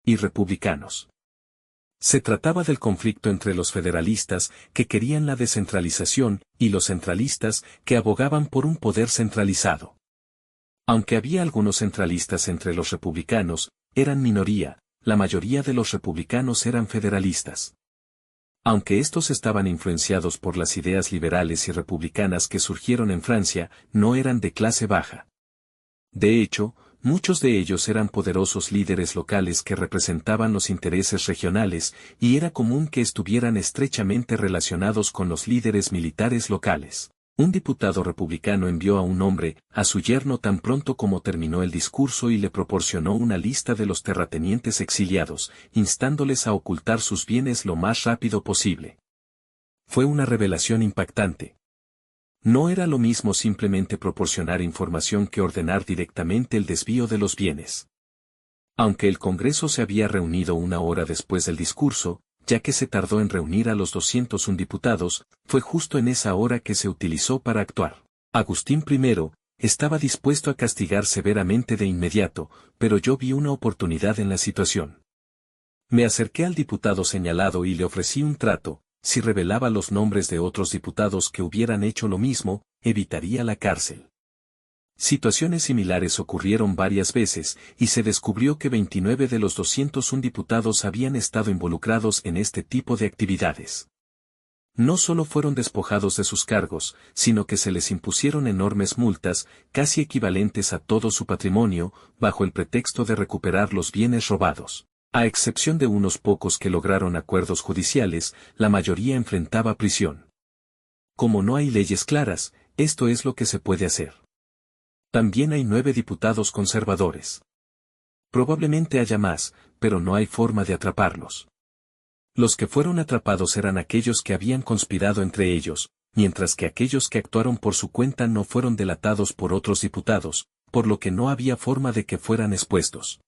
y republicanos. Se trataba del conflicto entre los federalistas, que querían la descentralización, y los centralistas, que abogaban por un poder centralizado. Aunque había algunos centralistas entre los republicanos, eran minoría, la mayoría de los republicanos eran federalistas. Aunque estos estaban influenciados por las ideas liberales y republicanas que surgieron en Francia, no eran de clase baja. De hecho, muchos de ellos eran poderosos líderes locales que representaban los intereses regionales, y era común que estuvieran estrechamente relacionados con los líderes militares locales. Un diputado republicano envió a un hombre, a su yerno tan pronto como terminó el discurso y le proporcionó una lista de los terratenientes exiliados, instándoles a ocultar sus bienes lo más rápido posible. Fue una revelación impactante. No era lo mismo simplemente proporcionar información que ordenar directamente el desvío de los bienes. Aunque el Congreso se había reunido una hora después del discurso, ya que se tardó en reunir a los 201 diputados, fue justo en esa hora que se utilizó para actuar. Agustín I estaba dispuesto a castigar severamente de inmediato, pero yo vi una oportunidad en la situación. Me acerqué al diputado señalado y le ofrecí un trato: si revelaba los nombres de otros diputados que hubieran hecho lo mismo, evitaría la cárcel. Situaciones similares ocurrieron varias veces, y se descubrió que 29 de los 201 diputados habían estado involucrados en este tipo de actividades. No solo fueron despojados de sus cargos, sino que se les impusieron enormes multas, casi equivalentes a todo su patrimonio, bajo el pretexto de recuperar los bienes robados. A excepción de unos pocos que lograron acuerdos judiciales, la mayoría enfrentaba prisión. Como no hay leyes claras, esto es lo que se puede hacer. También hay 9 diputados conservadores. Probablemente haya más, pero no hay forma de atraparlos. Los que fueron atrapados eran aquellos que habían conspirado entre ellos, mientras que aquellos que actuaron por su cuenta no fueron delatados por otros diputados, por lo que no había forma de que fueran expuestos.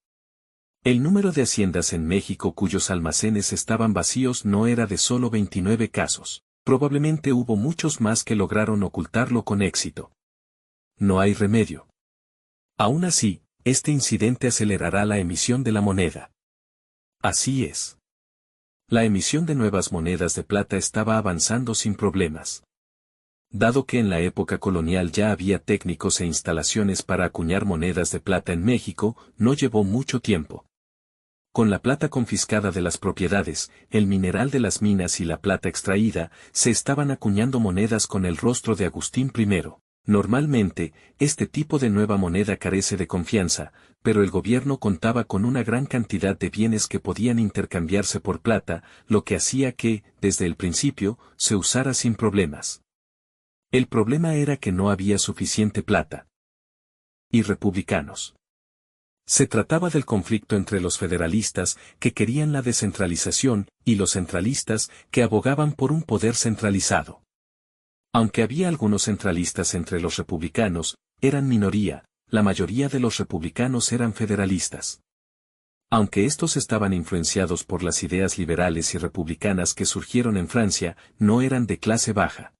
El número de haciendas en México cuyos almacenes estaban vacíos no era de solo 29 casos. Probablemente hubo muchos más que lograron ocultarlo con éxito. No hay remedio. Aún así, este incidente acelerará la emisión de la moneda. Así es. La emisión de nuevas monedas de plata estaba avanzando sin problemas. Dado que en la época colonial ya había técnicos e instalaciones para acuñar monedas de plata en México, no llevó mucho tiempo. Con la plata confiscada de las propiedades, el mineral de las minas y la plata extraída, se estaban acuñando monedas con el rostro de Agustín I. Normalmente, este tipo de nueva moneda carece de confianza, pero el gobierno contaba con una gran cantidad de bienes que podían intercambiarse por plata, lo que hacía que, desde el principio, se usara sin problemas. El problema era que no había suficiente plata. Y republicanos. Se trataba del conflicto entre los federalistas, que querían la descentralización, y los centralistas, que abogaban por un poder centralizado. Aunque había algunos centralistas entre los republicanos, eran minoría, la mayoría de los republicanos eran federalistas. Aunque estos estaban influenciados por las ideas liberales y republicanas que surgieron en Francia, no eran de clase baja.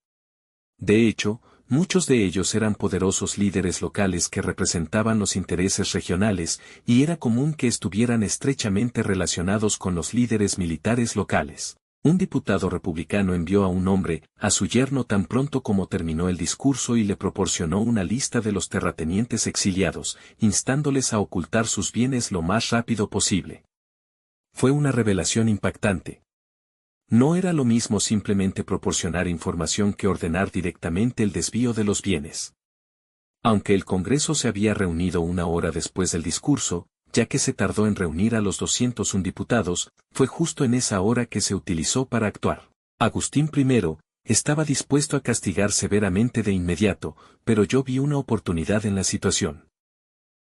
De hecho, muchos de ellos eran poderosos líderes locales que representaban los intereses regionales, y era común que estuvieran estrechamente relacionados con los líderes militares locales. Un diputado republicano envió a un hombre, a su yerno tan pronto como terminó el discurso y le proporcionó una lista de los terratenientes exiliados, instándoles a ocultar sus bienes lo más rápido posible. Fue una revelación impactante. No era lo mismo simplemente proporcionar información que ordenar directamente el desvío de los bienes. Aunque el Congreso se había reunido una hora después del discurso, ya que se tardó en reunir a los 201 diputados, fue justo en esa hora que se utilizó para actuar. Agustín I estaba dispuesto a castigar severamente de inmediato, pero yo vi una oportunidad en la situación.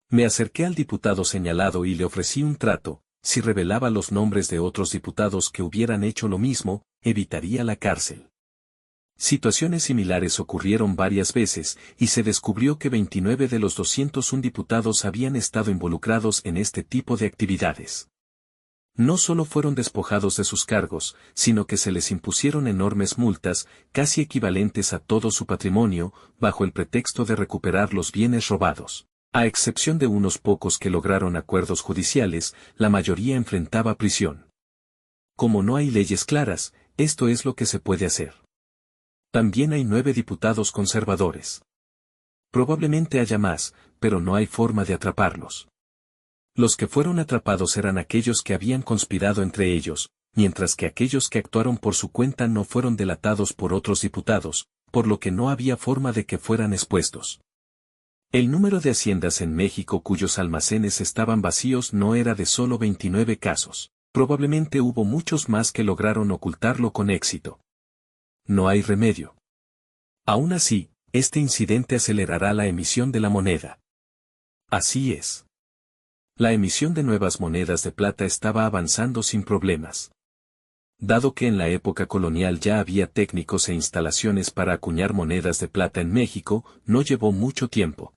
Me acerqué al diputado señalado y le ofrecí un trato: si revelaba los nombres de otros diputados que hubieran hecho lo mismo, evitaría la cárcel. Situaciones similares ocurrieron varias veces, y se descubrió que 29 de los 201 diputados habían estado involucrados en este tipo de actividades. No solo fueron despojados de sus cargos, sino que se les impusieron enormes multas, casi equivalentes a todo su patrimonio, bajo el pretexto de recuperar los bienes robados. A excepción de unos pocos que lograron acuerdos judiciales, la mayoría enfrentaba prisión. Como no hay leyes claras, esto es lo que se puede hacer. También hay 9 diputados conservadores. Probablemente haya más, pero no hay forma de atraparlos. Los que fueron atrapados eran aquellos que habían conspirado entre ellos, mientras que aquellos que actuaron por su cuenta no fueron delatados por otros diputados, por lo que no había forma de que fueran expuestos. El número de haciendas en México cuyos almacenes estaban vacíos no era de solo 29 casos, probablemente hubo muchos más que lograron ocultarlo con éxito. No hay remedio. Aún así, este incidente acelerará la emisión de la moneda. Así es. La emisión de nuevas monedas de plata estaba avanzando sin problemas. Dado que en la época colonial ya había técnicos e instalaciones para acuñar monedas de plata en México, no llevó mucho tiempo.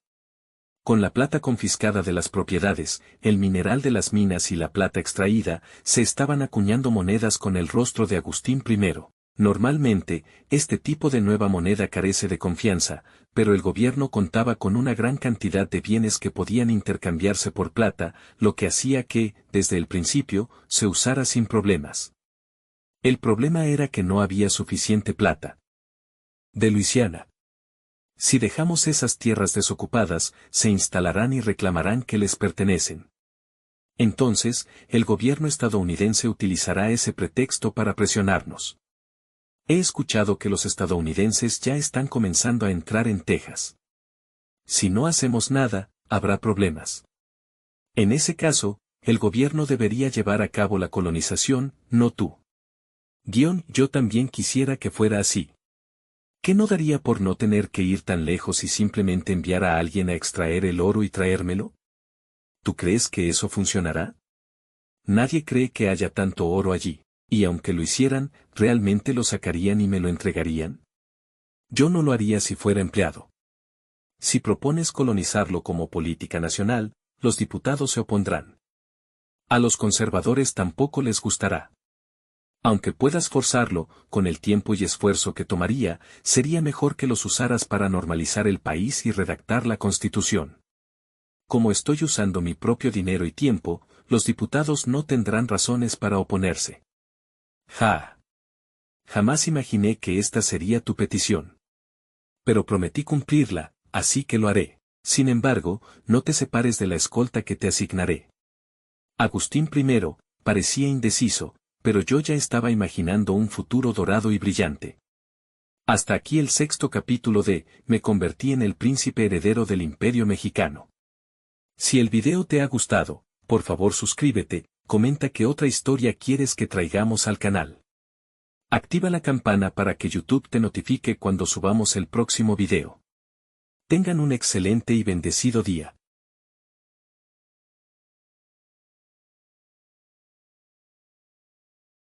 Con la plata confiscada de las propiedades, el mineral de las minas y la plata extraída, se estaban acuñando monedas con el rostro de Agustín I. Normalmente, este tipo de nueva moneda carece de confianza, pero el gobierno contaba con una gran cantidad de bienes que podían intercambiarse por plata, lo que hacía que, desde el principio, se usara sin problemas. El problema era que no había suficiente plata. De Luisiana. Si dejamos esas tierras desocupadas, se instalarán y reclamarán que les pertenecen. Entonces, el gobierno estadounidense utilizará ese pretexto para presionarnos. He escuchado que los estadounidenses ya están comenzando a entrar en Texas. Si no hacemos nada, habrá problemas. En ese caso, el gobierno debería llevar a cabo la colonización, no tú. Yo también quisiera que fuera así. ¿Qué no daría por no tener que ir tan lejos y simplemente enviar a alguien a extraer el oro y traérmelo? ¿Tú crees que eso funcionará? Nadie cree que haya tanto oro allí, y aunque lo hicieran, ¿realmente lo sacarían y me lo entregarían? Yo no lo haría si fuera empleado. Si propones colonizarlo como política nacional, los diputados se opondrán. A los conservadores tampoco les gustará. Aunque puedas forzarlo, con el tiempo y esfuerzo que tomaría, sería mejor que los usaras para normalizar el país y redactar la Constitución. Como estoy usando mi propio dinero y tiempo, los diputados no tendrán razones para oponerse. Jamás imaginé que esta sería tu petición. Pero prometí cumplirla, así que lo haré. Sin embargo, no te separes de la escolta que te asignaré. Agustín I, parecía indeciso, pero yo ya estaba imaginando un futuro dorado y brillante. Hasta aquí el 6º capítulo de Me convertí en el príncipe heredero del Imperio Mexicano. Si el video te ha gustado, por favor suscríbete, comenta qué otra historia quieres que traigamos al canal. Activa la campana para que YouTube te notifique cuando subamos el próximo video. Tengan un excelente y bendecido día.